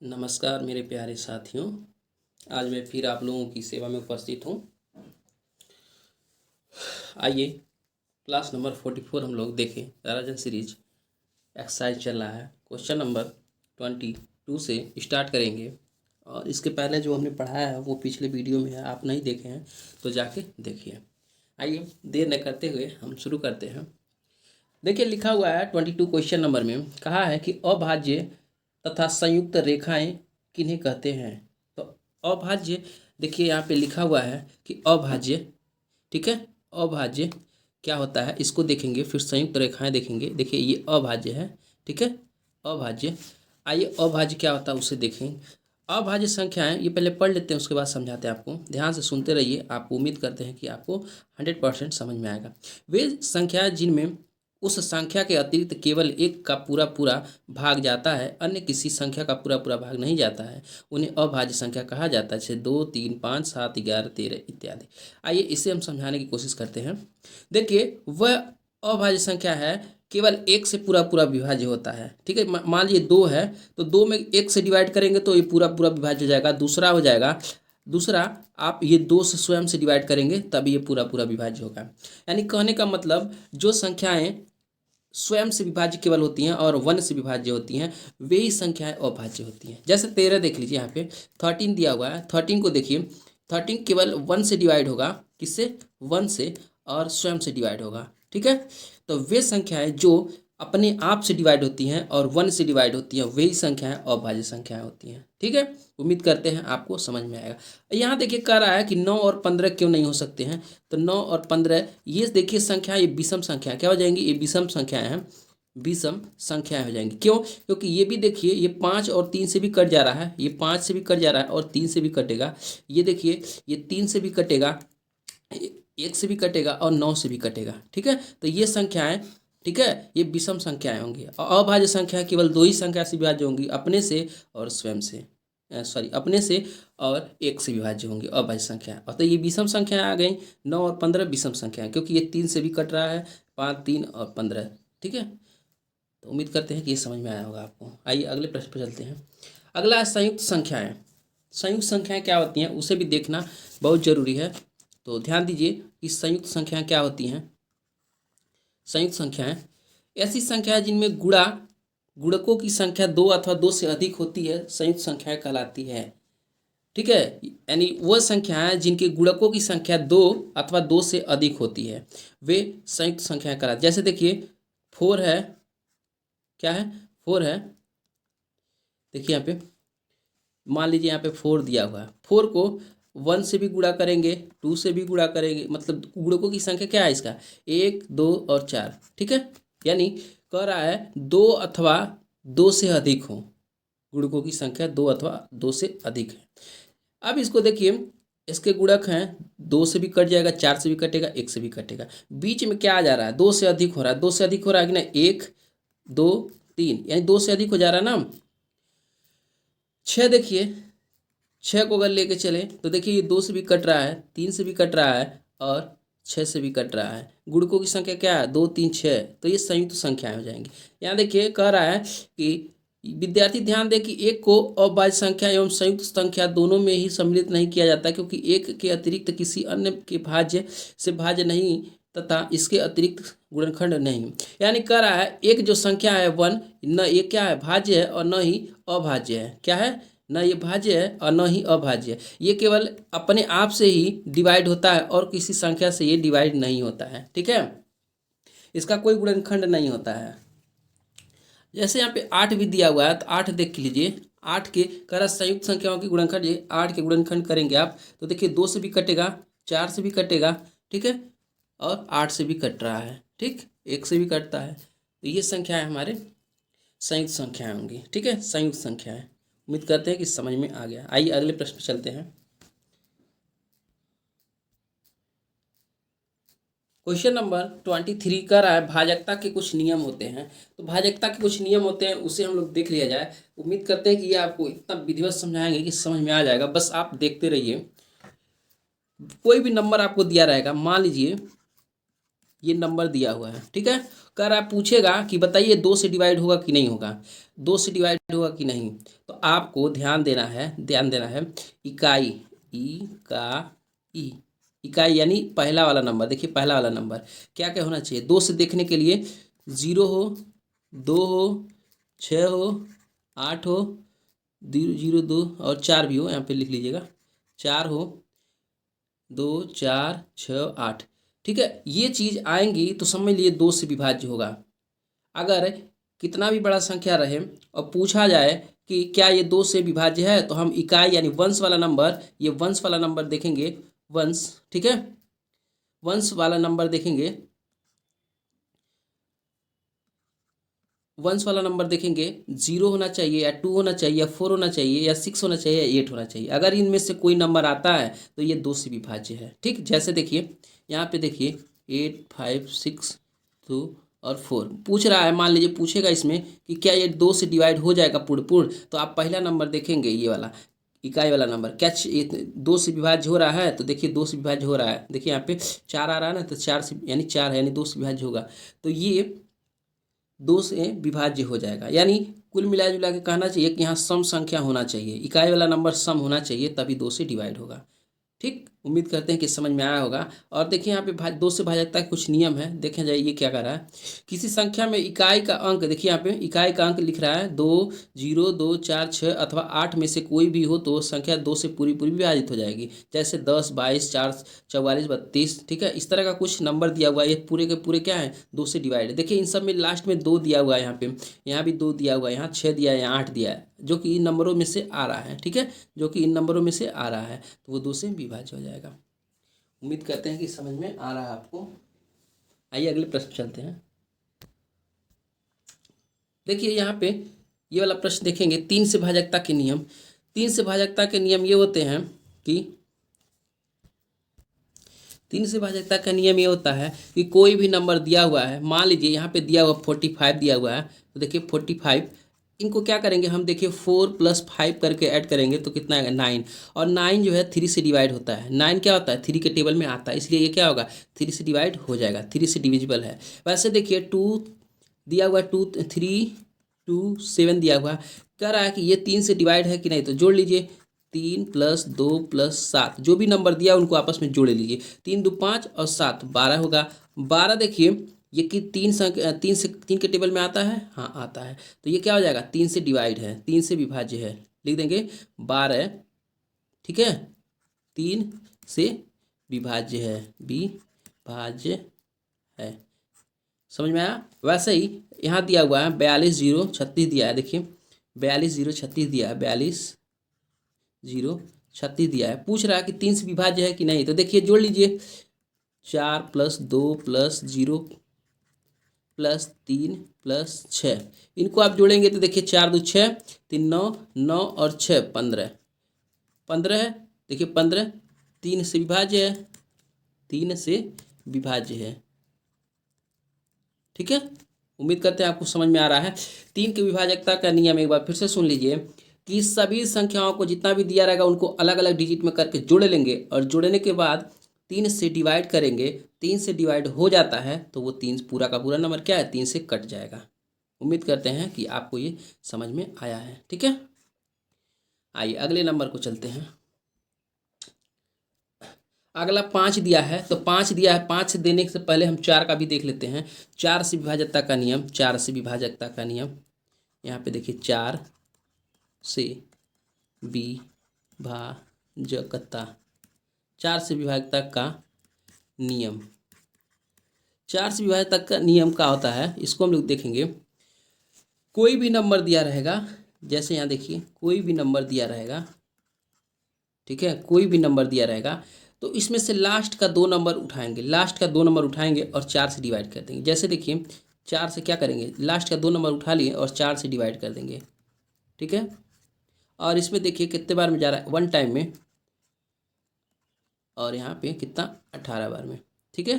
नमस्कार मेरे प्यारे साथियों। आज मैं फिर आप लोगों की सेवा में उपस्थित हूँ। आइए क्लास नंबर 44 हम लोग देखें। ताराजन सीरीज एक्सरसाइज चल रहा है। क्वेश्चन नंबर 22 से स्टार्ट करेंगे। और इसके पहले जो हमने पढ़ाया है वो पिछले वीडियो में है, आप नहीं देखे हैं तो जाके देखिए। आइए देर न करते हुए हम शुरू करते हैं। देखिए लिखा हुआ है 22 क्वेश्चन नंबर में कहा है कि अभाज्य तथा संयुक्त रेखाएं किन्हें कहते हैं। तो अभाज्य, देखिए यहाँ पे लिखा हुआ है कि अभाज्य, ठीक है। अभाज्य क्या होता है इसको देखेंगे, फिर संयुक्त रेखाएं देखेंगे। देखिए ये अभाज्य है, ठीक है, अभाज्य। आइए अभाज्य क्या होता है उसे देखें। अभाज्य संख्याएं ये पहले पढ़ लेते हैं, उसके बाद समझाते हैं आपको। ध्यान से सुनते रहिए, आप उम्मीद करते हैं कि आपको 100% समझ में आएगा। वे संख्याएं जिनमें उस संख्या के अतिरिक्त केवल एक का पूरा पूरा भाग जाता है, अन्य किसी संख्या का पूरा पूरा भाग नहीं जाता है, उन्हें अभाज्य संख्या कहा जाता है। जैसे 2, 3, 5, 7, 11, 13 इत्यादि। आइए इसे हम समझाने की कोशिश करते हैं। देखिए वह अभाज्य संख्या है केवल एक से पूरा पूरा विभाज्य होता है, ठीक है। मान लीजिए 2 है तो 2 में एक से डिवाइड करेंगे तो ये पूरा पूरा विभाज्य हो जाएगा। दूसरा हो जाएगा, दूसरा आप ये 2 से स्वयं से डिवाइड करेंगे तब ये पूरा पूरा विभाज्य होगा। यानी कहने का मतलब जो संख्याएं स्वयं से विभाज्य केवल होती हैं और 1 से विभाज्य होती हैं वे ही संख्याएं अभाज्य होती हैं। जैसे 13 देख लीजिए, यहाँ पे 13 दिया हुआ है। 13 को देखिए, 13 केवल 1 से डिवाइड होगा, किससे, 1 से, और स्वयं से डिवाइड होगा, ठीक है। तो वे संख्याएं जो अपने आप से डिवाइड होती हैं और 1 से डिवाइड होती हैं वही संख्याएं अभाज्य संख्याएं होती हैं, ठीक है। उम्मीद करते हैं आपको समझ में आएगा। यहाँ देखिए कह रहा है कि 9 और 15 क्यों नहीं हो सकते हैं। तो 9 और 15 ये देखिए संख्या, ये विषम संख्या क्या हो जाएंगी, ये विषम संख्याएं हैं, विषम संख्याएं हो जाएंगी। क्यों? क्योंकि ये भी देखिए ये 5 और 3 से भी कट जा रहा है, ये 5 से भी कट जा रहा है और 3 से भी कटेगा। ये देखिए ये 3 से भी कटेगा, 1 से भी कटेगा और 9 से भी कटेगा, ठीक है। तो ये संख्याएं, ठीक है, ये विषम संख्याएं होंगी। और अभाज्य संख्या केवल 2 ही संख्या से विभाज्य होंगी, अपने से और स्वयं से, सॉरी अपने से और 1 से विभाज्य होंगी अभाज्य संख्या। और तो ये विषम संख्याएं आ गई। 9 और 15 विषम संख्याएं, क्योंकि ये 3 से भी कट रहा है, 5, 3 और 15, ठीक है। तो उम्मीद करते हैं कि ये समझ में आया होगा आपको। आइए अगले प्रश्न पर चलते हैं। अगला है संयुक्त संख्याएं। संयुक्त संख्याएं क्या होती हैं उसे भी देखना बहुत जरूरी है। तो ध्यान दीजिए कि संयुक्त संख्याएं क्या होती हैं। संयुक्त संख्याएं ऐसी संख्याएं जिनमें गुणकों की संख्या 2 अथवा 2 से अधिक होती है, संयुक्त संख्याएं कहलाती है, ठीक है। यानी वह संख्याएं जिनके गुणकों की संख्या 2 अथवा 2 से अधिक होती है वे संयुक्त संख्याएं कहलाती। जैसे देखिए 4 है, क्या है, 4 है। देखिए यहाँ पे मान लीजिए यहाँ पे 4 दिया हुआ है। 4 को 1 से भी गुणा करेंगे, 2 से भी गुणा करेंगे, मतलब गुणकों की संख्या क्या है इसका, 1, 2 और 4, ठीक है। यानी कह रहा है 2 अथवा 2 से अधिक हो, गुणकों की संख्या 2 अथवा 2 से अधिक है। अब इसको देखिए, इसके गुणक हैं, 2 से भी कट जाएगा, 4 से भी कटेगा, 1 से भी कटेगा। बीच में क्या आ जा रहा है, 2 से अधिक हो रहा है, 2 से अधिक हो रहा है कि ना, 1, 2, 3, यानी 2 से अधिक हो जा रहा है ना। 6 देखिए, 6 को अगर लेके चले तो देखिए ये 2 से भी कट रहा है, 3 से भी कट रहा है और 6 से भी कट रहा है। गुणकों की संख्या क्या है, 2, 3, 6, तो ये संयुक्त संख्याएं हो जाएंगी। यहाँ देखिए कह रहा है कि विद्यार्थी ध्यान दें कि एक को अभाज्य संख्या एवं संयुक्त संख्या दोनों में ही सम्मिलित नहीं किया जाता, क्योंकि एक के अतिरिक्त किसी अन्य के भाज्य से भाज्य नहीं तथा इसके अतिरिक्त गुणनखंड नहीं। यानी कह रहा है एक जो संख्या है 1, न ये क्या है, भाज्य है और न ही अभाज्य है। क्या है, न ये भाज्य है और न ही अभाज्य है। ये केवल अपने आप से ही डिवाइड होता है और किसी संख्या से ये डिवाइड नहीं होता है, ठीक है। इसका कोई गुणनखंड नहीं होता है। जैसे यहाँ पे 8 भी दिया हुआ है, तो 8 देख लीजिए, 8 के कह रहा संयुक्त संख्याओं के गुणनखंड, ये 8 के गुणनखंड करेंगे आप तो देखिए 2 से भी कटेगा, 4 से भी कटेगा, ठीक है, और 8 से भी कट रहा है, ठीक, 1 से भी कटता है। तो ये संख्याएं हमारे संयुक्त संख्याएं होंगी, ठीक है, संयुक्त संख्याएं। उम्मीद करते हैं कि समझ में आ गया। आइए अगले प्रश्न पर चलते हैं। क्वेश्चन नंबर 23 का रहा है भाजकता के कुछ नियम होते हैं। तो भाजकता के कुछ नियम होते हैं, उसे हम लोग देख लिया जाए। उम्मीद करते हैं कि ये आपको इतना विधिवत समझाएंगे कि समझ में आ जाएगा, बस आप देखते रहिए। कोई भी नंबर आपको दिया रहेगा, मान लीजिए ये नंबर दिया हुआ है, ठीक है। कर आप पूछेगा कि बताइए 2 से डिवाइड होगा कि नहीं होगा, 2 से डिवाइड होगा कि नहीं। तो आपको ध्यान देना है। इकाई, इकाई, इकाई यानी पहला वाला नंबर, देखिए पहला वाला नंबर क्या क्या होना चाहिए 2 से देखने के लिए। 0 हो, 2 हो, 6 हो, 8 हो, 0 2 और 4 भी हो, यहाँ पे लिख लीजिएगा 4 हो, 2 4 6 8, ठीक है। ये चीज़ आएंगी तो समझ लिए 2 से विभाज्य होगा। अगर कितना भी बड़ा संख्या रहे और पूछा जाए कि क्या ये 2 से विभाज्य है, तो हम इकाई यानी वंश वाला नंबर, ये वंश वाला नंबर देखेंगे, वंश, ठीक है, वंश वाला नंबर देखेंगे, वंश वाला नंबर देखेंगे 0 होना चाहिए या 2 होना चाहिए या 4 होना चाहिए या 6 होना चाहिए या 8 होना चाहिए। अगर इनमें से कोई नंबर आता है तो ये 2 से विभाज्य है, ठीक। जैसे देखिए यहाँ पे देखिए 8 5 6 2 और 4 पूछ रहा है, मान लीजिए पूछेगा इसमें कि क्या ये 2 से डिवाइड हो जाएगा पूर्ण पूर्ण, तो आप पहला नंबर देखेंगे, ये वाला इकाई वाला नंबर क्या 2 से विभाज्य हो रहा है, तो देखिए 2 से विभाज्य हो रहा है, देखिए यहाँ पे 4 आ रहा है ना, तो 4 से यानी 4 है यानी 2 से विभाज्य होगा, तो ये 2 से विभाज्य हो जाएगा। यानी कुल मिला जुला के कहना चाहिए कि यहाँ सम संख्या होना चाहिए, इकाई वाला नंबर सम होना चाहिए, तभी 2 से डिवाइड होगा, ठीक। उम्मीद करते हैं कि समझ में आया होगा। और देखिए यहाँ पे 2 से भाजकता के कुछ नियम है, देखें जाइए ये क्या कर रहा है। किसी संख्या में इकाई का अंक, देखिए यहाँ पे इकाई का अंक लिख रहा है 2 0 2 4 6 अथवा 8 में से कोई भी हो तो संख्या 2 से पूरी पूरी विभाजित हो जाएगी। जैसे 10 22 4 44 32, ठीक है, इस तरह का कुछ नंबर दिया हुआ है, ये पूरे के पूरे क्या है 2 से डिवाइड। देखिए इन सब में लास्ट में 2 दिया हुआ है, यहाँ पे यहाँ भी 2 दिया हुआ है, यहाँ 6 दिया है, यहाँ 8 दिया है, जो कि इन नंबरों में से आ रहा है, ठीक है, जो कि इन नंबरों में से आ रहा है, तो वो 2 से विभाज्य हो जाएगा। उम्मीद करते हैं कि समझ में आ रहा है आपको। आइए अगले प्रश्न चलते हैं। देखिए यहाँ पे ये वाला प्रश्न देखेंगे, 3 से भाजकता के नियम। 3 से भाजकता के नियम ये होते हैं कि 3 से भाजकता का नियम ये होता है कि कोई भी नंबर दिया हुआ है, मान लीजिए यहाँ पे दिया हुआ 45 दिया हुआ है, तो देखिए 45, इनको क्या करेंगे हम, देखिए 4 + 5 करके ऐड करेंगे तो कितना आएगा 9, और 9 जो है 3 से डिवाइड होता है, 9 क्या होता है 3 के टेबल में आता है, इसलिए ये क्या होगा 3 से डिवाइड हो जाएगा, 3 से डिविजिबल है। वैसे देखिए 2 दिया हुआ, 2 3 2 7 दिया हुआ, कह रहा है कि ये 3 से डिवाइड है कि नहीं, तो जोड़ लीजिए 3 + 2 + 7, जो भी नंबर दिया उनको आपस में जोड़ लीजिए, 3 2 5 और 7 12 होगा। 12 देखिए ये कि 3 के टेबल में आता है, हाँ आता है, तो ये क्या हो जाएगा 3 से डिवाइड है, 3 से विभाज्य है, लिख देंगे 12, ठीक है, 3 से विभाज्य है, विभाज्य है। समझ में आया। वैसे ही यहाँ दिया हुआ है 42 0 36 दिया है, देखिए 42 0 36 दिया है, 42 0 36 दिया है, पूछ रहा है कि 3 से विभाज्य है कि नहीं, तो देखिए जोड़ लीजिए 4 + 2 + 0 + 3 + 6, इनको आप जोड़ेंगे तो देखिए 4 2 6 3 9 9 और 6 15 15 है, देखिए 15 3 से विभाज्य है, 3 से विभाज्य है, ठीक है। उम्मीद करते हैं आपको समझ में आ रहा है। 3 की विभाजकता का नियम एक बार फिर से सुन लीजिए कि सभी संख्याओं को जितना भी दिया रहेगा उनको अलग अलग डिजिट में करके जोड़ लेंगे, और जोड़ने के बाद 3 से डिवाइड करेंगे, 3 से डिवाइड हो जाता है तो वो 3 पूरा का पूरा नंबर क्या है 3 से कट जाएगा। उम्मीद करते हैं कि आपको ये समझ में आया है, ठीक है। आइए अगले नंबर को चलते हैं। अगला 5 दिया है, तो 5 दिया है, 5 देने से पहले हम 4 का भी देख लेते हैं। 4 से विभाजकता का नियम, 4 से विभाजकता का नियम, यहाँ पे देखिए 4 से विभाजकता, 4 से विभाजकता का नियम, 4 से विभाजकता का नियम क्या होता है इसको हम लोग देखेंगे। कोई भी नंबर दिया रहेगा, जैसे यहाँ देखिए कोई भी नंबर दिया रहेगा, ठीक है, कोई भी नंबर दिया रहेगा, तो इसमें से लास्ट का 2 नंबर उठाएंगे, लास्ट का 2 नंबर उठाएंगे और 4 से डिवाइड कर देंगे। जैसे देखिए 4 से क्या करेंगे, लास्ट का 2 नंबर उठा लिए और 4 से डिवाइड कर देंगे, ठीक है। और इसमें देखिए कितने बार में जा रहा है 1 टाइम में, और यहाँ पे कितना 18 बार में, ठीक है,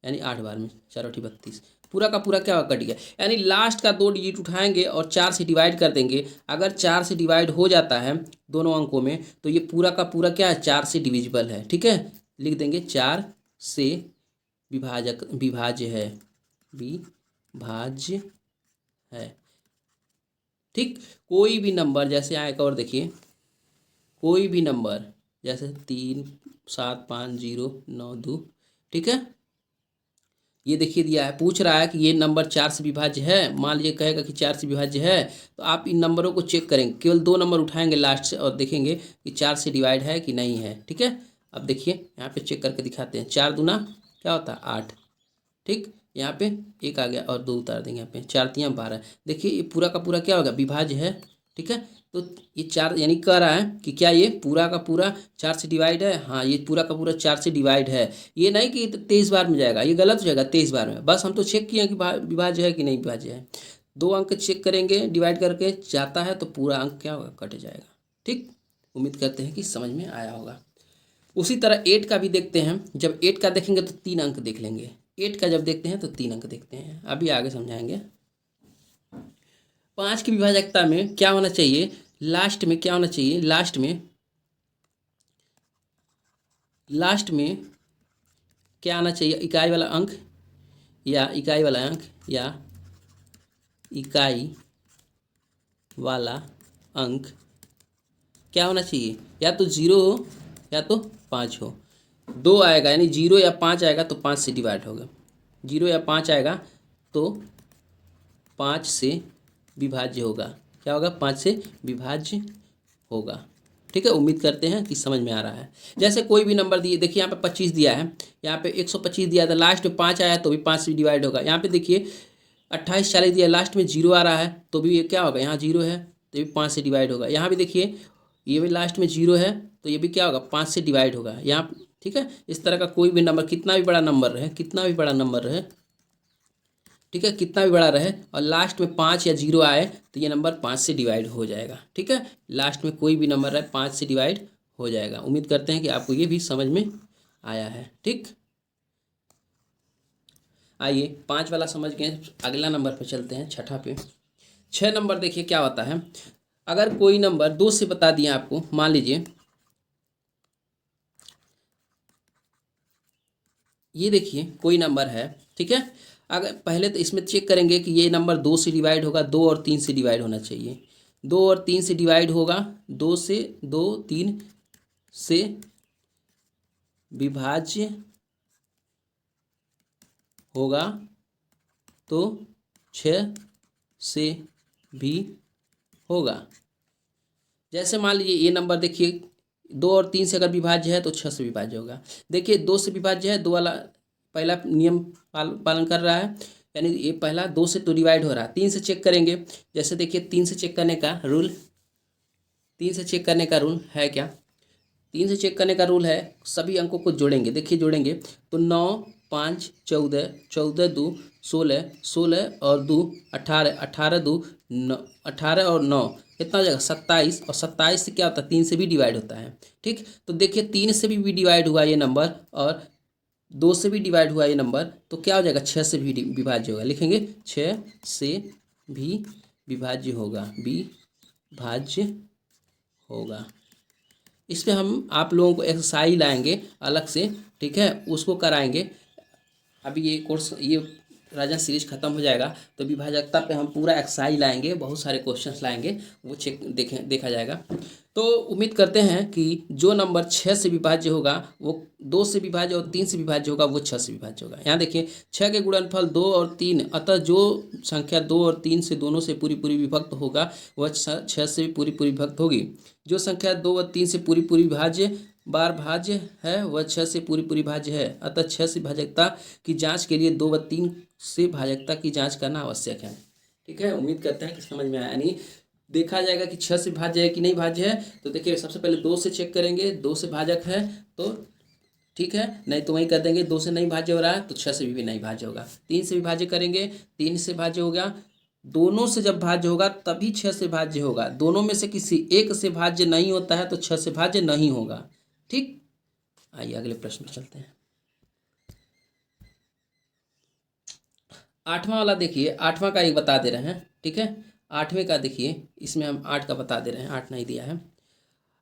यानी 8 बार में, 4 8 32, पूरा का पूरा क्या कट गया। यानी लास्ट का 2 डिजिट उठाएंगे और 4 से डिवाइड कर देंगे, अगर 4 से डिवाइड हो जाता है दोनों अंकों में तो ये पूरा का पूरा क्या है 4 से डिविजिबल है, ठीक है, लिख देंगे 4 से विभाज्य है, विभाज्य है। ठीक, कोई भी नंबर जैसे यहाँ एक और देखिए, कोई भी नंबर जैसे 3 7 5 0 9 2, ठीक है, ये देखिए दिया है, पूछ रहा है कि ये नंबर 4 से विभाज्य है। मान लीजिए कहेगा कि 4 से विभाज्य है, तो आप इन नंबरों को चेक करेंगे, केवल 2 नंबर उठाएंगे लास्ट से और देखेंगे कि 4 से डिवाइड है कि नहीं है। ठीक है, अब देखिए यहाँ पे चेक करके दिखाते हैं। 4 दूना क्या होता है 8, ठीक, यहाँ पे 1 आ गया और 2 उतार देंगे, यहाँ पे 4 3 12। देखिए ये पूरा का पूरा क्या होगा, विभाज्य है। ठीक है, तो ये 4 यानी कह रहा है कि क्या ये पूरा का पूरा 4 से डिवाइड है। हाँ, ये पूरा का पूरा 4 से डिवाइड है। ये नहीं कि 23 बार में जाएगा, ये गलत हो जाएगा 23 बार में। बस हम तो चेक किए कि विभाज्य है कि नहीं विभाज्य है। 2 अंक चेक करेंगे, डिवाइड करके जाता है तो पूरा अंक क्या होगा, कट जाएगा। ठीक, उम्मीद करते हैं कि समझ में आया होगा। उसी तरह 8 का भी देखते हैं। जब 8 का देखेंगे तो 3 अंक देख लेंगे। 8 का जब देखते हैं तो 3 अंक देखते हैं, अभी आगे समझाएंगे। 5 की विभाजकता में क्या होना चाहिए, लास्ट में क्या होना चाहिए, लास्ट में क्या आना चाहिए, इकाई वाला अंक या इकाई वाला अंक या इकाई वाला अंक क्या होना चाहिए, या तो 0 हो या तो 5 हो। 2 आएगा यानी 0 या 5 आएगा तो 5 से डिवाइड होगा। 0 या 5 आएगा तो 5 से विभाज्य होगा। क्या होगा, 5 से विभाज्य होगा। ठीक है, उम्मीद करते हैं कि समझ में आ रहा है। जैसे कोई भी नंबर दिए, देखिए यहाँ पे 25 दिया है, यहाँ पे 125 दिया था, लास्ट में 5 आया तो भी 5 से डिवाइड होगा। यहाँ पे देखिए 28 40 दिया, लास्ट में 0 आ रहा है तो भी ये क्या होगा, यहाँ 0 है तो ये 5 से डिवाइड होगा। यहाँ भी देखिए ये भी लास्ट में 0 है तो ये भी क्या होगा, 5 से डिवाइड होगा यहाँ। ठीक है, इस तरह का कोई भी नंबर, कितना भी बड़ा नंबर रहे, ठीक है, कितना भी बड़ा रहे और लास्ट में 5 या 0 आए तो ये नंबर 5 से डिवाइड हो जाएगा। ठीक है, लास्ट में कोई भी नंबर रहे 5 से डिवाइड हो जाएगा। उम्मीद करते हैं कि आपको ये भी समझ में आया है। ठीक, आइए 5 वाला समझ गए, अगला नंबर पे चलते हैं, छठा पे। 6 नंबर देखिए क्या होता है। अगर कोई नंबर 2 से बता दिया आपको, मान लीजिए ये देखिए कोई नंबर है, ठीक है, अगर पहले तो इसमें चेक करेंगे कि ये नंबर 2 से डिवाइड होगा, 2 और 3 से डिवाइड होना चाहिए। 2 और 3 से डिवाइड होगा, 2 से 2 3 से विभाज्य होगा तो 6 से भी होगा। जैसे मान लीजिए ये नंबर देखिए 2 और 3 से अगर विभाज्य है तो 6 से विभाज्य होगा। देखिए 2 से विभाज्य है, 2 वाला पहला नियम पालन कर रहा है, यानी ये पहला 2 से तो डिवाइड हो रहा है। 3 से चेक करेंगे, जैसे देखिए 3 से चेक करने का रूल, 3 से चेक करने का रूल है क्या, 3 से चेक करने का रूल है सभी अंकों को जोड़ेंगे। देखिए जोड़ेंगे तो 9 5 14 14 2 16 16 और 2 18 18 2 18 और 9 कितना हो जाएगा 27, और 27 से क्या होता है 3 से भी डिवाइड होता है। ठीक, तो देखिए 3 से भी डिवाइड हुआ ये नंबर और 2 से भी डिवाइड हुआ ये नंबर, तो क्या हो जाएगा 6 से भी विभाज्य होगा। लिखेंगे 6 से भी विभाज्य होगा, विभाज्य होगा। इस पर हम आप लोगों को एक्सरसाइज लाएंगे अलग से, ठीक है, उसको कराएंगे। अभी ये कोर्स, ये राजन सीरीज खत्म हो जाएगा तो विभाजकता पे हम पूरा एक्सरसाइज लाएंगे, बहुत सारे क्वेश्चंस लाएंगे, वो देखा जाएगा। तो उम्मीद करते हैं कि जो नंबर 6 से विभाज्य होगा वो 2 से विभाज्य और 3 से विभाज्य होगा वो 6 से विभाज्य होगा। यहाँ देखिए 6 के गुणनफल 2 और 3, अतः जो संख्या 2 और 3 से दोनों से पूरी पूरी विभक्त होगा वह 6 से पूरी पूरी विभक्त होगी। जो संख्या 2 और 3 से पूरी पूरी विभाज्य बार भाज्य है वह 6 से पूरी पूरी भाज्य है। अतः 6 से भाजकता की जांच के लिए 2 व 3 से भाजकता की जांच करना आवश्यक है। ठीक है, उम्मीद करते हैं कि समझ में आया। यानी देखा जाएगा कि 6 से भाज्य है कि नहीं भाज्य है। तो देखिए सबसे पहले 2 से चेक करेंगे, 2 से भाजक है तो ठीक है, नहीं तो वही कर देंगे। 2 से नहीं भाज्य हो रहा है तो 6 से भी नहीं भाज्य होगा। 3 से भी भाज्य करेंगे, 3 से भाज्य हो गया। दोनों से जब भाज्य होगा तभी 6 से भाज्य होगा। दोनों में से किसी एक से भाज्य नहीं होता है तो 6 से भाज्य नहीं होगा। ठीक, आइए अगले प्रश्न पर चलते हैं। 8वां वाला देखिए, 8वां का एक बता दे रहे हैं। ठीक है, 8वें का देखिए, इसमें हम 8 का बता दे रहे हैं, 8 नहीं दिया है।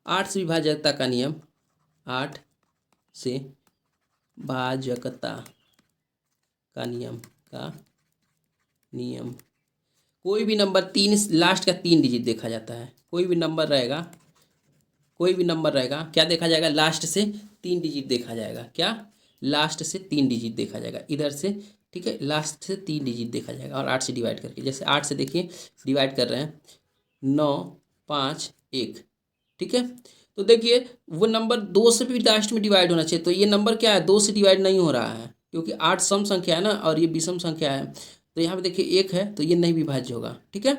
8 से विभाजकता का नियम, 8 से भाजकता का नियम कोई भी नंबर तीन लास्ट का 3 डिजिट देखा जाता है। कोई भी नंबर रहेगा क्या देखा जाएगा, लास्ट से 3 डिजिट देखा जाएगा। क्या, लास्ट से 3 डिजिट देखा जाएगा इधर से, ठीक है, लास्ट से 3 डिजिट देखा जाएगा और 8 से डिवाइड करके। जैसे 8 से देखिए डिवाइड कर रहे हैं 9 5 1, ठीक है। तो देखिए वो नंबर 2 से भी लास्ट में डिवाइड होना चाहिए, तो ये नंबर क्या है 2 से डिवाइड नहीं हो रहा है क्योंकि 8 सम संख्या है ना और ये विषम संख्या है। तो यहाँ पे देखिए 1 है तो ये नहीं विभाज्य होगा, ठीक है।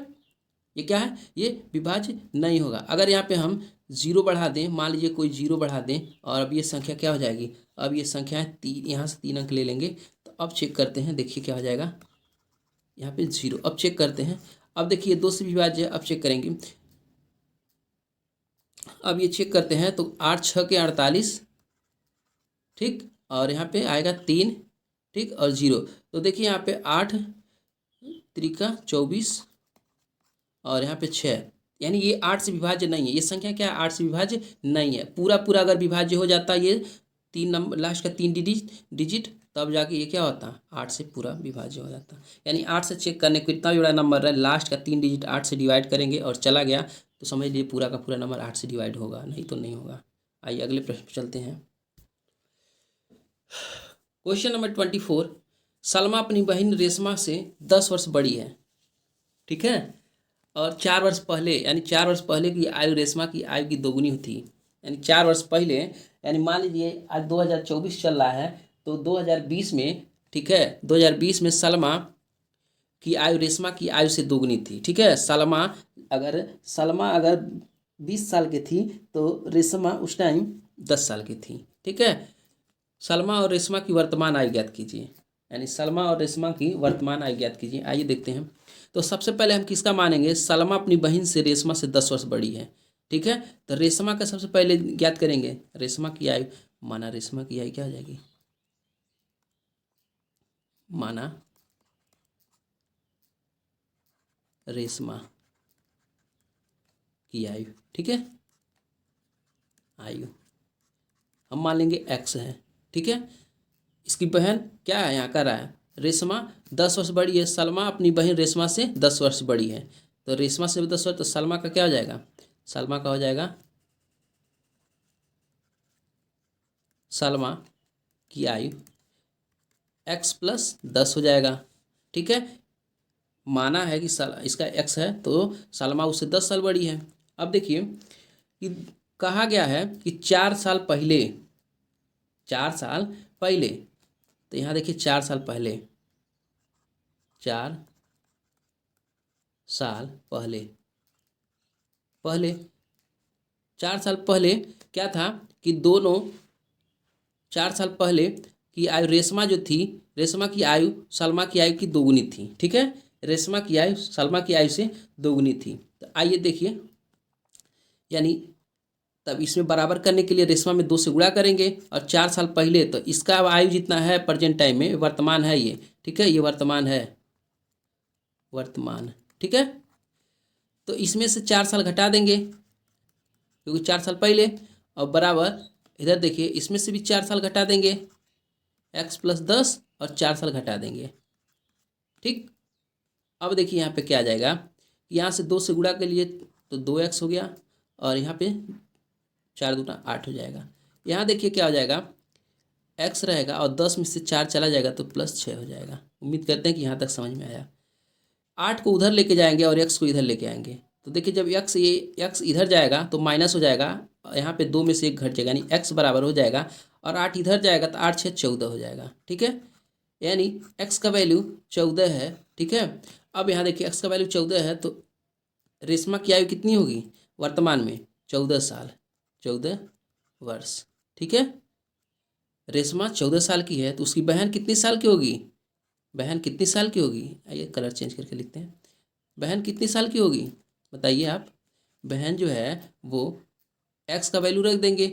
ये क्या है, ये विभाज्य नहीं होगा। अगर यहाँ पे हम 0 बढ़ा दें, मान लीजिए कोई 0 बढ़ा दें और अब ये संख्या क्या हो जाएगी, अब ये संख्या है 3, यहाँ से 3 अंक ले लेंगे। तो अब चेक करते हैं, देखिए क्या हो जाएगा, यहाँ पे 0। अब चेक करते हैं, अब देखिए 2 से विभाज्य है, अब चेक करेंगे। अब ये चेक करते हैं तो 8 6 के 48, ठीक, और यहाँ पे आएगा 3, ठीक, और 0। तो देखिए यहाँ पे 8 त्रिका 24 और यहाँ पे 6, यानी ये 8 से विभाज्य नहीं है। ये संख्या क्या है, 8 से विभाज्य नहीं है। पूरा पूरा अगर विभाज्य हो जाता ये 3 नंबर लास्ट का 3 डिजिट तब जाके ये क्या होता, 8 से पूरा विभाज्य हो जाता। यानी 8 से चेक करने को इतना भी बड़ा नंबर है, लास्ट का 3 डिजिट 8 से डिवाइड करेंगे और चला गया तो समझ लीजिए पूरा का पूरा नंबर 8 से डिवाइड होगा, नहीं तो नहीं होगा। आइए अगले प्रश्न पर चलते हैं। क्वेश्चन नंबर 24, सलमा अपनी बहन रेशमा से 10 वर्ष बड़ी है, ठीक है, और 4 वर्ष पहले, यानी 4 वर्ष पहले की आयु रेशमा की आयु की दोगुनी थी। यानी 4 वर्ष पहले, यानी मान लीजिए आज 2024 चल रहा है तो 2020 में, ठीक है, 2020 में सलमा की आयु रेशमा की आयु से दोगुनी थी, ठीक है। सलमा अगर 20 साल की थी तो रेशमा उस टाइम 10 साल की थी, ठीक है। सलमा और रेशमा की वर्तमान आयु ज्ञात कीजिए, यानी सलमा और रेशमा की वर्तमान आयु ज्ञात कीजिए। आइए देखते हैं। तो सबसे पहले हम किसका मानेंगे, सलमा अपनी बहन से रेशमा से 10 वर्ष बड़ी है, ठीक है। तो रेशमा का सबसे पहले ज्ञात करेंगे, रेशमा की आयु, माना रेशमा की आयु क्या हो जाएगी, माना रेशमा की आयु, ठीक है, आयु हम मान लेंगे x है, ठीक है। इसकी बहन क्या है, यहाँ कर रहा है रेशमा 10 वर्ष बड़ी है, सलमा अपनी बहन रेशमा से 10 वर्ष बड़ी है। तो रेशमा से 10 वर्ष, तो सलमा का क्या हो जाएगा, सलमा का हो जाएगा, सलमा की आयु x + 10 हो जाएगा, ठीक है। माना है कि इसका x है तो सलमा उससे 10 साल बड़ी है। अब देखिए कि कहा गया है कि 4 साल पहले, 4 साल पहले, तो यहाँ देखिए 4 साल पहले, 4 साल पहले, 4 साल पहले क्या था कि दोनों 4 साल पहले की आयु रेशमा जो थी, रेशमा की आयु सलमा की आयु की दोगुनी थी, ठीक है। रेशमा की आयु सलमा की आयु से दोगुनी थी। तो आइए देखिए, यानी तब इसमें बराबर करने के लिए रेशमा में 2 से गुणा करेंगे और 4 साल पहले, तो इसका आयु जितना है प्रेजेंट टाइम में, वर्तमान है ये, ठीक है, ये वर्तमान है, वर्तमान, ठीक है। तो इसमें से 4 साल घटा देंगे क्योंकि 4 साल पहले, और बराबर इधर देखिए इसमें से भी 4 साल घटा देंगे, x + 10 और 4 साल घटा देंगे, ठीक। अब देखिए यहाँ पे क्या आ जाएगा, यहाँ से 2 से गुणा के लिए तो 2x हो गया और यहाँ पे 4 दूना 8 हो जाएगा। यहाँ देखिए क्या हो जाएगा, x रहेगा और 10 में से 4 चला जाएगा तो +6 हो जाएगा। उम्मीद करते हैं कि यहाँ तक समझ में आया। 8 को उधर लेके जाएंगे और x को इधर लेके आएंगे, तो देखिए जब x इधर जाएगा तो माइनस हो जाएगा, यहाँ पे 2 में से 1 घट जाएगा, यानी x बराबर हो जाएगा, और 8 इधर जाएगा तो 8 × 6 = 14 हो जाएगा, ठीक है। यानी x का वैल्यू 14 है, ठीक है। अब यहाँ देखिए x का वैल्यू 14 है तो रेशमा की आयु कितनी होगी वर्तमान में, 14 साल, 14 वर्ष, ठीक है। रेशमा 14 साल की है तो उसकी बहन कितनी साल की होगी, बहन कितनी साल की होगी, आइए कलर चेंज करके लिखते हैं। बहन कितनी साल की होगी बताइए आप। बहन जो है वो x का वैल्यू रख देंगे,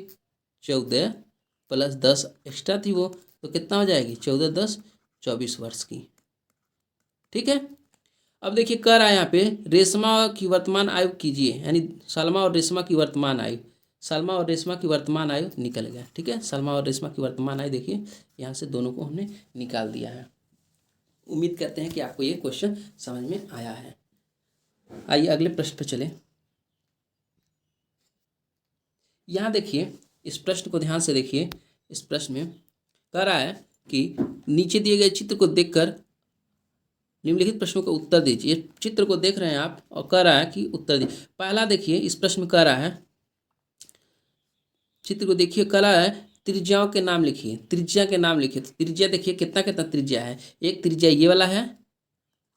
14 + 10 एक्स्ट्रा थी वो, तो कितना हो जाएगी, 14 × 10 = 24 वर्ष की, ठीक है। अब देखिए कर रहा है यहाँ पे रेशमा की वर्तमान आयु कीजिए, यानी सलमा और रेशमा की वर्तमान आयु, सलमा और रेशमा की वर्तमान आयु निकल गया, ठीक है। सलमा और रेशमा की वर्तमान आयु देखिए यहाँ से दोनों को हमने निकाल दिया है। उम्मीद करते हैं कि आपको ये क्वेश्चन समझ में आया है। आइए अगले प्रश्न पर चलें। यहाँ देखिए, इस प्रश्न को ध्यान से देखिए। इस प्रश्न में कह रहा है कि नीचे दिए गए चित्र को देखकर निम्नलिखित प्रश्नों का उत्तर दीजिए। चित्र को देख रहे हैं आप और कह रहा है कि उत्तर दीजिए। पहला देखिए, इस प्रश्न में कह रहा है, चित्र को देखिए, कह रहा है त्रिज्याओं के नाम लिखिए। त्रिज्या के नाम लिखिए। तो त्रिज्या देखिए कितना कितना त्रिज्या है। एक त्रिज्या ये वाला है,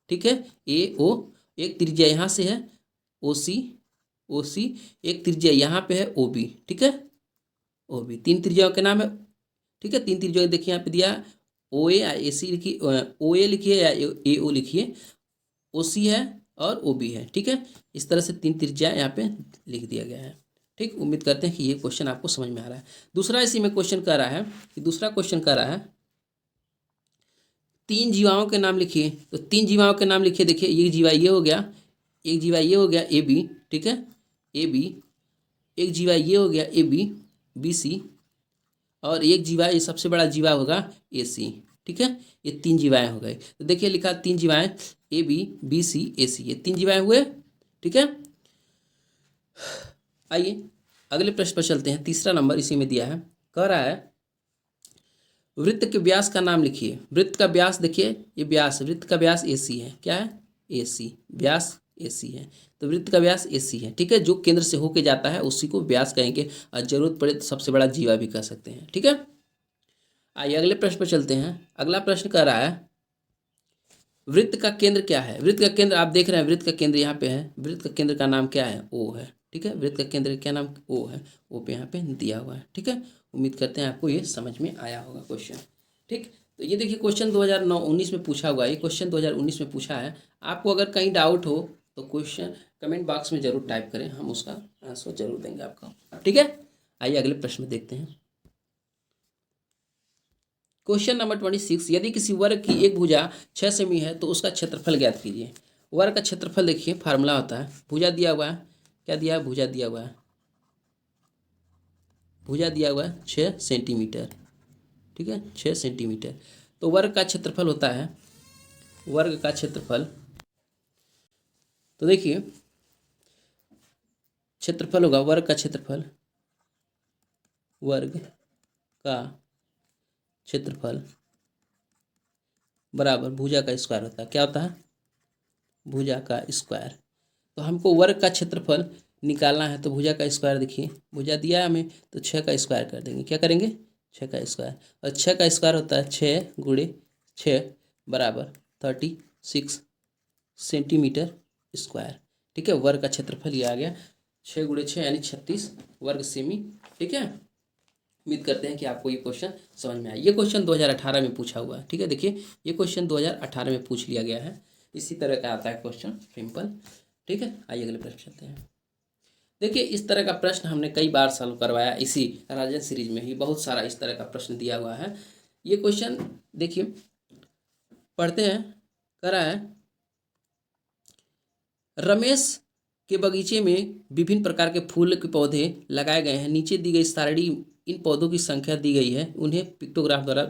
ठीक है, ए ओ। एक त्रिज्या यहाँ से है, ओ सी, ओ सी। एक त्रिज्या यहाँ पे है, ओ बी, ठीक है, ओ बी। तीन त्रिज्याओं के नाम है, ठीक है। तीन त्रिज्या देखिए यहाँ पे दिया, ओ ए, ए सी लिखिए, ओ ए लिखिए या ए ओ लिखिए, ओ सी है और ओ बी है, ठीक है। इस तरह से तीन त्रिज्या यहाँ पे लिख दिया गया है, ठीक। उम्मीद करते हैं कि ये क्वेश्चन आपको समझ में आ रहा है। दूसरा इसी में क्वेश्चन कर रहा है कि दूसरा क्वेश्चन कर रहा है तीन जीवाओं के नाम लिखिए। तो तीन जीवाओं के नाम लिखिए। देखिए ये जीवा ये हो गया, एक जीवा ये हो गया ए बी, ठीक है, ए बी। एक जीवा ये हो गया ए बी, बी सी। और एक जीवा, ये सबसे बड़ा जीवा होगा ए सी, ठीक है। ये तीन जीवाएँ हो गए। तो देखिए लिखा तीन जीवाएँ ए बी, बी सी, ए सी, ये तीन जीवाएँ हुए, ठीक है। आइए अगले प्रश्न पर चलते हैं। तीसरा नंबर इसी में दिया है, कह रहा है वृत्त के व्यास का नाम लिखिए। वृत्त का व्यास देखिए, ये व्यास, वृत्त का व्यास ए सी है। क्या है? ए सी, व्यास ए सी है। तो वृत्त का व्यास ए सी है, ठीक है। जो केंद्र से होके जाता है उसी को व्यास कहेंगे, और जरूरत पड़े तो सबसे बड़ा जीवा भी कह सकते हैं, ठीक है। आइए अगले प्रश्न पर चलते हैं। अगला प्रश्न कह रहा है वृत्त का केंद्र क्या है। वृत्त का केंद्र आप देख रहे हैं, वृत्त का केंद्र यहाँ पे है। वृत्त का केंद्र का नाम क्या है? ओ है, ठीक है। वृत्त का केंद्र क्या नाम? ओ है। ओ पे यहाँ पे दिया हुआ है, ठीक है। उम्मीद करते हैं आपको ये समझ में आया होगा क्वेश्चन, ठीक। तो ये देखिए क्वेश्चन 2019 में पूछा हुआ है। ये क्वेश्चन 2019 में पूछा है। आपको अगर कहीं डाउट हो तो क्वेश्चन कमेंट बॉक्स में जरूर टाइप करें, हम उसका आंसर जरूर देंगे आपको, ठीक है। आइए अगले प्रश्न में देखते हैं। क्वेश्चन नंबर 26, यदि किसी वर्ग की एक भुजा 6 सेमी है तो उसका क्षेत्रफल ज्ञात कीजिए। वर्ग का क्षेत्रफल देखिए फार्मूला होता है, भुजा दिया हुआ है, क्या दिया है? भुजा दिया हुआ है, भुजा दिया हुआ है 6 सेंटीमीटर, ठीक है, 6 सेंटीमीटर। तो वर्ग का क्षेत्रफल होता है, वर्ग का क्षेत्रफल, तो देखिए क्षेत्रफल होगा वर्ग का क्षेत्रफल, वर्ग का क्षेत्रफल बराबर भुजा का स्क्वायर होता है। क्या होता है? भुजा का स्क्वायर। तो हमको वर्ग का क्षेत्रफल निकालना है, तो भुजा का स्क्वायर देखिए, भुजा दिया है हमें, तो 6 का स्क्वायर कर देंगे। क्या करेंगे? 6 का स्क्वायर। और 6 का स्क्वायर होता है 6 गुणे 6 बराबर 36 सेंटीमीटर स्क्वायर, ठीक है। वर्ग का क्षेत्रफल ये आ गया 6 गुणे 6 यानी 36 वर्ग सेमी, ठीक है। उम्मीद करते हैं कि आपको ये क्वेश्चन समझ में आया। ये क्वेश्चन 2018 में पूछा हुआ है, ठीक है। देखिए ये क्वेश्चन 2018 में पूछ लिया गया है। इसी तरह का आता है क्वेश्चन, सिंपल, ठीक है। आइए अगले प्रश्न चलते हैं। देखिए इस तरह का प्रश्न हमने कई बार सॉल्व करवाया, इसी राजन सीरीज में ही बहुत सारा इस तरह का प्रश्न दिया हुआ है। ये क्वेश्चन देखिए पढ़ते हैं। कह रहा है रमेश के बगीचे में विभिन्न प्रकार के फूल के पौधे लगाए गए हैं। नीचे दी गई सारणी इन पौधों की संख्या दी गई है, उन्हें पिक्टोग्राफ द्वारा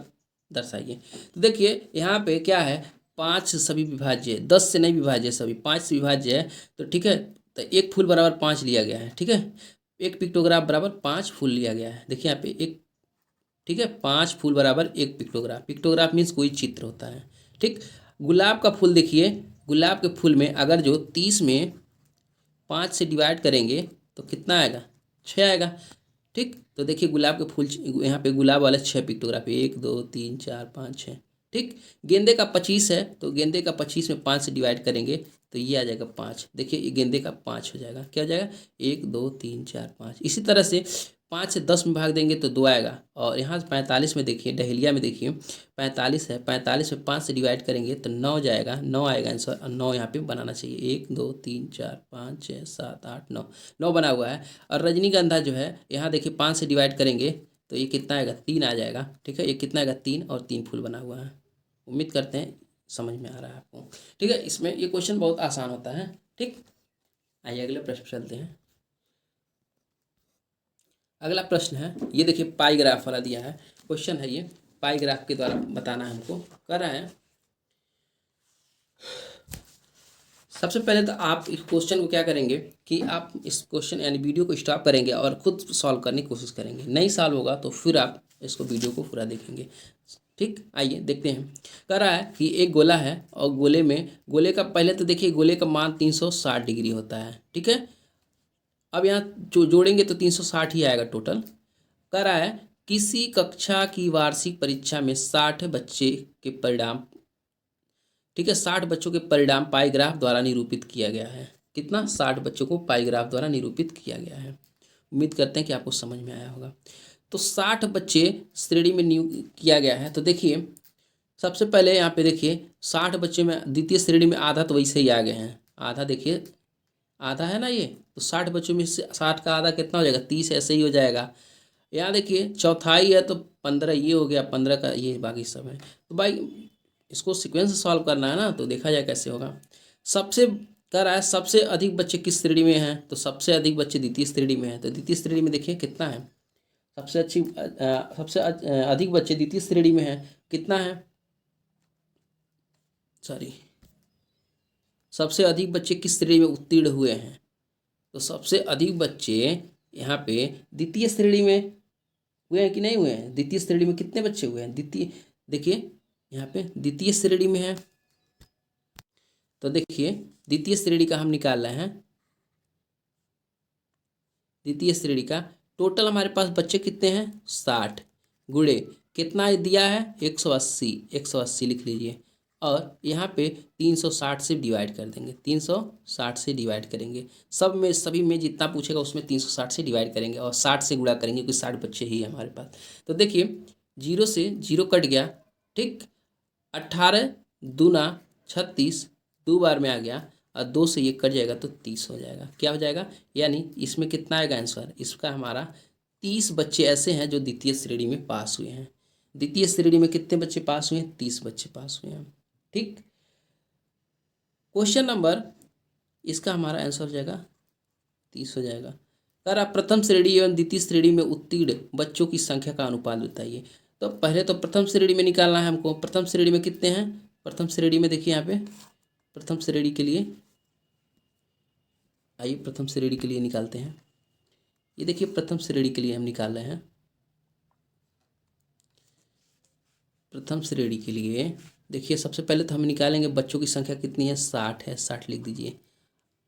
दर्शाइए। तो देखिए यहाँ पे क्या है, 5 सभी विभाज्य है, 10 से नहीं विभाज्य, सभी 5 से विभाज्य है। तो ठीक है, तो एक फूल बराबर 5 लिया गया है, ठीक है। एक पिक्टोग्राफ बराबर 5 फूल लिया गया है। देखिए यहाँ पे एक, ठीक है, 5 फूल बराबर एक पिक्टोग्राफ। पिक्टोग्राफ मीन्स कोई चित्र होता है, ठीक। गुलाब का फूल देखिए, गुलाब के फूल में अगर जो 30 में 5 से डिवाइड करेंगे तो कितना आएगा? 6 आएगा, ठीक। तो देखिए गुलाब के फूल, यहाँ पे गुलाब वाले 6 पिक्टोग्राफ, 1 2 3 4 5 6, ठीक। गेंदे का 25 है, तो गेंदे का 25 में 5 से डिवाइड करेंगे तो ये आ जाएगा 5। देखिए ये गेंदे का 5 हो जाएगा। क्या हो जाएगा? 1 2 3 4 5। इसी तरह से 5 से 10 में भाग देंगे तो 2 आएगा। और यहाँ 45 में देखिए, डहेलिया में देखिए 45 है, 45 में 5 से डिवाइड करेंगे तो 9 जाएगा, 9 आएगा आंसर। और 9 यहाँ पे बनाना चाहिए, 1 2 3 4 5 6 7 8 9, 9 बना हुआ है। और रजनीगंधा जो है यहाँ देखिए 5 से डिवाइड करेंगे तो ये कितना आएगा? 3 आ जाएगा, ठीक है। ये कितना आएगा? 3, और 3 फूल बना हुआ है। उम्मीद करते हैं समझ में आ रहा है आपको, ठीक है। इसमें ये क्वेश्चन बहुत आसान होता है, ठीक। आइए अगले प्रश्न पर चलते हैं। अगला प्रश्न है, ये देखिए पाई ग्राफ वाला दिया है क्वेश्चन है, ये पाई ग्राफ के द्वारा बताना है हमको। कह रहा है सबसे पहले तो आप इस क्वेश्चन को क्या करेंगे कि आप इस क्वेश्चन यानी वीडियो को स्टॉप करेंगे और खुद सॉल्व करने की कोशिश करेंगे। नहीं सॉल्व होगा तो फिर आप इसको वीडियो को पूरा देखेंगे। ठीक, आइए देखते हैं। कह रहा है कि एक गोला है और गोले का पहले तो देखिए गोले का मान 360 डिग्री होता है। ठीक है, अब यहाँ जो जोड़ेंगे तो 360 ही आएगा टोटल। कह रहा है किसी कक्षा की वार्षिक परीक्षा में 60 बच्चे के परिणाम, ठीक है, 60 बच्चों के परिणाम पाईग्राफ द्वारा निरूपित किया गया है। कितना? 60 बच्चों को पाईग्राफ द्वारा निरूपित किया गया है। उम्मीद करते हैं कि आपको समझ में आया होगा। तो 60 बच्चे श्रेणी में किया गया है। तो देखिए सबसे पहले यहाँ पे देखिए 60 बच्चे में द्वितीय श्रेणी में आधा तो वैसे ही आ गए हैं। आधा देखिए, आधा है ना ये, तो 60 बच्चों में से 60 का आधा कितना हो जाएगा? 30 ऐसे ही हो जाएगा। यहाँ देखिए चौथाई है तो 15 ये हो गया, 15 का ये, बाकी सब है। तो भाई इसको सीक्वेंस से सॉल्व करना है ना, तो देखा जाए कैसे होगा। सबसे कह रहा है सबसे अधिक बच्चे किस श्रेणी में हैं? तो सबसे अधिक बच्चे द्वितीय श्रेणी में हैं। तो द्वितीय श्रेणी में देखिए कितना है? अधिक बच्चे द्वितीय श्रेणी में हैं। कितना है? सॉरी, सबसे अधिक बच्चे किस श्रेणी में उत्तीर्ण हुए हैं? तो सबसे अधिक बच्चे यहाँ पे द्वितीय श्रेणी में हुए हैं कि नहीं हुए हैं? द्वितीय श्रेणी में कितने बच्चे हुए हैं? द्वितीय देखिए यहाँ पे द्वितीय श्रेणी में है, तो देखिए द्वितीय श्रेणी का हम निकाल रहे हैं। द्वितीय श्रेणी का टोटल हमारे पास बच्चे कितने हैं? 60 गुणे कितना दिया है? 180। 180 लिख लीजिए और यहाँ पे 360 से डिवाइड कर देंगे। 360 से डिवाइड करेंगे, सब में सभी में जितना पूछेगा उसमें 360 से डिवाइड करेंगे और 60 से गुणा करेंगे क्योंकि 60 बच्चे ही है हमारे पास। तो देखिए 0 से 0 कट गया। ठीक, 18 दूना 36 दो बार में आ गया और 2 से ये कट जाएगा तो 30 हो जाएगा। क्या हो जाएगा? यानी इसमें कितना आएगा आंसर? इसका हमारा 30 बच्चे ऐसे हैं जो द्वितीय श्रेणी में पास हुए हैं। द्वितीय श्रेणी में कितने बच्चे पास हुए हैं? 30 बच्चे पास हुए हैं। ठीक, क्वेश्चन नंबर, इसका हमारा आंसर हो जाएगा 30 हो जाएगा। सर आप प्रथम श्रेणी एवं द्वितीय श्रेणी में उत्तीर्ण बच्चों की संख्या का अनुपात बताइए। तो पहले तो प्रथम श्रेणी में निकालना है हमको। प्रथम श्रेणी में कितने हैं? प्रथम श्रेणी में देखिए यहाँ पे प्रथम श्रेणी के लिए, आइए प्रथम श्रेणी के लिए निकालते हैं। ये देखिए प्रथम श्रेणी के लिए हम निकाल रहे हैं। प्रथम श्रेणी के लिए देखिए सबसे पहले तो हम निकालेंगे बच्चों की संख्या कितनी है? 60 है। 60 लिख दीजिए।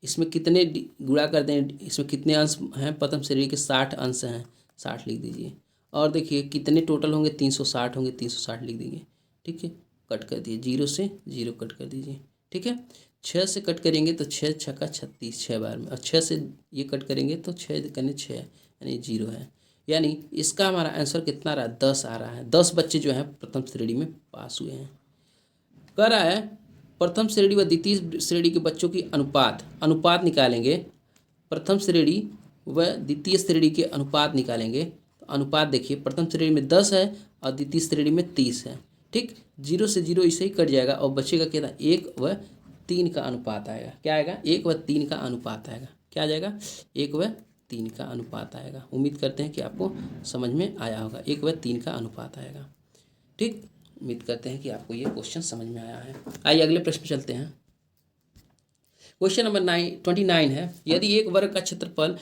इसमें कितने गुणा कर दें? इसमें कितने अंश हैं? प्रथम श्रेणी के 60 अंश हैं। 60 लिख दीजिए। और देखिए कितने टोटल होंगे? 360 होंगे। 360 लिख दीजिए। ठीक है, कट कर दिए। 0 से 0 कट कर दीजिए। ठीक है, 6 से कट करेंगे तो 6 छक्का 36, 6 बार में, और 6 से ये कट करेंगे तो 6 करें 6 यानी 0 है। यानी इसका हमारा आंसर कितना रहा? 10 आ रहा है। 10 बच्चे जो हैं प्रथम श्रेणी में पास हुए हैं। कह रहा है प्रथम श्रेणी व द्वितीय श्रेणी के बच्चों की अनुपात निकालेंगे। प्रथम श्रेणी व द्वितीय श्रेणी के अनुपात निकालेंगे। तो अनुपात देखिए प्रथम श्रेणी में 10 है और द्वितीय श्रेणी में 30 है। ठीक, 0 से 0 इसे ही कट जाएगा और बचेगा क्या? 1 व 3 का अनुपात आएगा। क्या आएगा? 1 व 3 का अनुपात आएगा। क्या आ जाएगा? 1 व 3 का अनुपात आएगा। उम्मीद करते हैं कि आपको समझ में आया होगा। 1 व 3 का अनुपात आएगा। ठीक, उम्मीद करते हैं कि आपको ये क्वेश्चन समझ में आया है। आइए अगले प्रश्न पे चलते हैं। क्वेश्चन नंबर 29 है, यदि एक वर्ग का क्षेत्रफल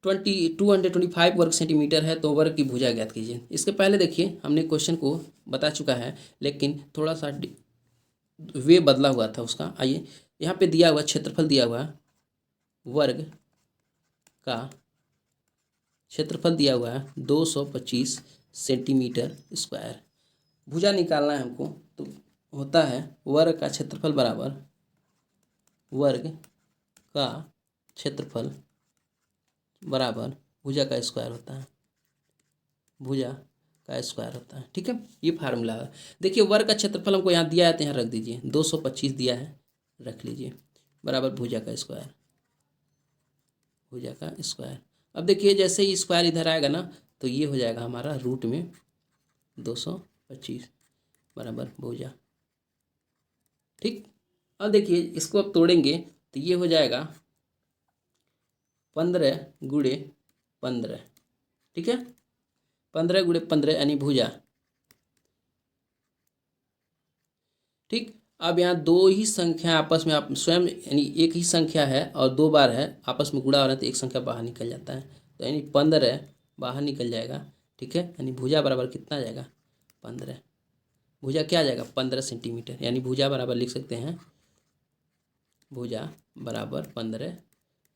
225 वर्ग सेंटीमीटर है तो वर्ग की भुजा ज्ञात कीजिए। इसके पहले देखिए हमने क्वेश्चन को बता चुका है लेकिन थोड़ा सा वे बदला हुआ था उसका। आइए यहाँ पे दिया हुआ क्षेत्रफल दिया हुआ, वर्ग का क्षेत्रफल दिया हुआ है 225 सेंटीमीटर स्क्वायर। भुजा निकालना है हमको, तो होता है वर्ग का क्षेत्रफल बराबर वर्ग का क्षेत्रफल बराबर भुजा का स्क्वायर होता है। भुजा का स्क्वायर होता है। ठीक है, ये फार्मूला है। देखिए वर्ग का क्षेत्रफल हमको यहाँ दिया है तो यहाँ रख दीजिए। 225 दिया है, रख लीजिए, बराबर भुजा का स्क्वायर। भुजा का स्क्वायर। अब देखिए जैसे ही स्क्वायर इधर आएगा ना तो ये हो जाएगा हमारा रूट में 225 बराबर भुजा। ठीक, अब देखिए इसको अब तोड़ेंगे तो ये हो जाएगा 15 गुणे 15। ठीक है, 15 गुणे 15 यानी भुजा। ठीक, अब यहाँ दो ही संख्या आपस में आप स्वयं यानी एक ही संख्या है और दो बार है आपस में गुणा हो रहा है तो एक संख्या बाहर निकल जाता है। तो यानी 15 बाहर निकल जाएगा। ठीक है, यानी भुजा बराबर कितना आ जाएगा 15। भुजा क्या आ जाएगा 15 सेंटीमीटर। यानी भुजा बराबर लिख सकते हैं भुजा बराबर 15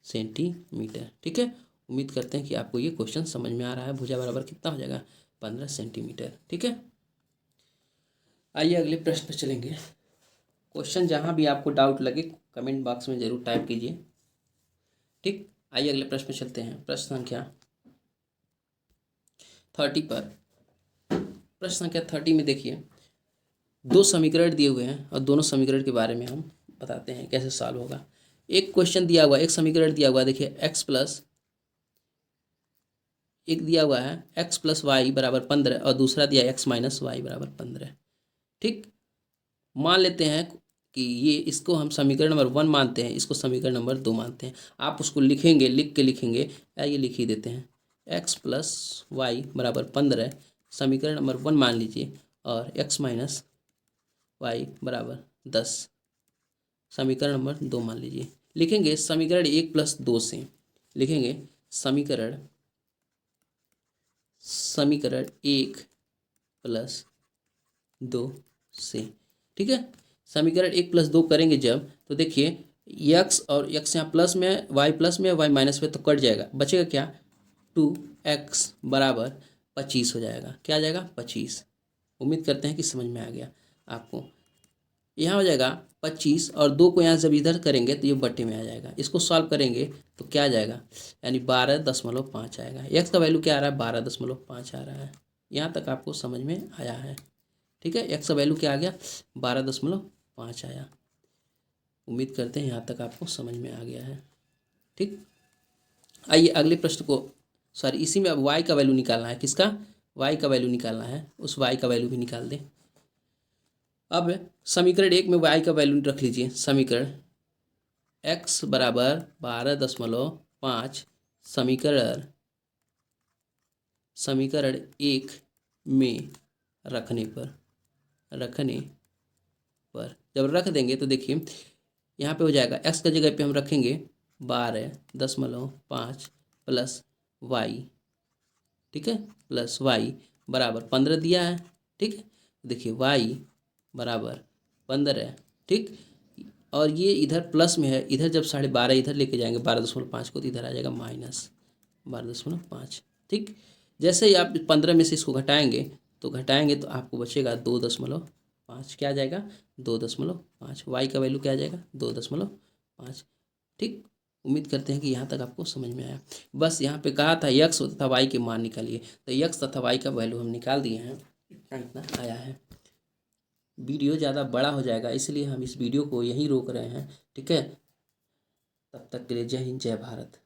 सेंटीमीटर। ठीक है, उम्मीद करते हैं कि आपको ये क्वेश्चन समझ में आ रहा है। भुजा बराबर कितना हो जाएगा 15 सेंटीमीटर। ठीक है, आइए अगले प्रश्न पर चलेंगे। क्वेश्चन जहाँ भी आपको डाउट लगे कमेंट बॉक्स में ज़रूर टाइप कीजिए। ठीक, आइए अगले प्रश्न पर चलते हैं। प्रश्न संख्या 30 पर। प्रश्न संख्या 30 में देखिए दो समीकरण दिए हुए हैं और दोनों समीकरण के बारे में हम बताते हैं कैसे सॉल्व होगा। एक क्वेश्चन दिया हुआ, एक समीकरण दिया हुआ, देखिए एक दिया हुआ है x प्लस वाई बराबर 15 और दूसरा दिया x माइनस वाई बराबर 15। ठीक, मान लेते हैं कि ये इसको हम समीकरण नंबर 1 मानते हैं, इसको समीकरण नंबर 2 मानते हैं। आप उसको लिखेंगे, लिख के लिखेंगे, आइए लिख ही देते हैं। x प्लस वाई बराबर 15 समीकरण नंबर 1 मान लीजिए और x माइनस वाई बराबर 10 समीकरण नंबर 2 मान लीजिए। लिखेंगे समीकरण 1 प्लस 2 से, लिखेंगे समीकरण 1 प्लस 2 से। ठीक है, समीकरण 1 प्लस 2 करेंगे जब, तो देखिए x और x यहाँ प्लस में, y प्लस में, y माइनस में, तो कट जाएगा, बचेगा क्या 2x बराबर 25 हो जाएगा। क्या आ जाएगा 25। उम्मीद करते हैं कि समझ में आ गया आपको। यहाँ हो जाएगा 25 और 2 को यहाँ जब इधर करेंगे तो ये बट्टे में आ जाएगा। इसको सॉल्व करेंगे तो क्या आ जाएगा, यानी 12.5 आएगा। x का वैल्यू क्या आ रहा है 12.5 आ रहा है। यहाँ तक आपको समझ में आया है। ठीक है, x का वैल्यू क्या आ गया 12.5 आया। उम्मीद करते हैं यहाँ तक आपको समझ में आ गया है। ठीक, आइए अगले प्रश्न को, सॉरी इसी में अब y का वैल्यू निकालना है। किसका, y का वैल्यू निकालना है। उस y का वैल्यू भी निकाल दें। अब समीकरण 1 में y का वैल्यू रख लीजिए। समीकरण x बराबर 12.5 समीकरण 1 में रखने पर जब रख देंगे तो देखिए यहाँ पे हो जाएगा x का जगह पे हम रखेंगे 12.5 प्लस वाई। ठीक है, प्लस वाई बराबर 15 दिया है। ठीक है, देखिए y बराबर 15। ठीक, और ये इधर प्लस में है, इधर जब 12.5 इधर लेके जाएंगे 12.5 को तो इधर आ जाएगा माइनस 12.5। ठीक, जैसे ही आप 15 में से इसको घटाएंगे तो आपको बचेगा 2.5। क्या आ जाएगा 2.5। वाई का वैल्यू क्या आ जाएगा 2.5। ठीक, उम्मीद करते हैं कि यहाँ तक आपको समझ में आया। बस यहाँ पे कहा था x तथा y के मान निकालिए, तो x तथा y का वैल्यू हम निकाल दिए हैं। इतना आया है। वीडियो ज़्यादा बड़ा हो जाएगा इसलिए हम इस वीडियो को यहीं रोक रहे हैं। ठीक है, तब तक के लिए जय हिंद जय भारत।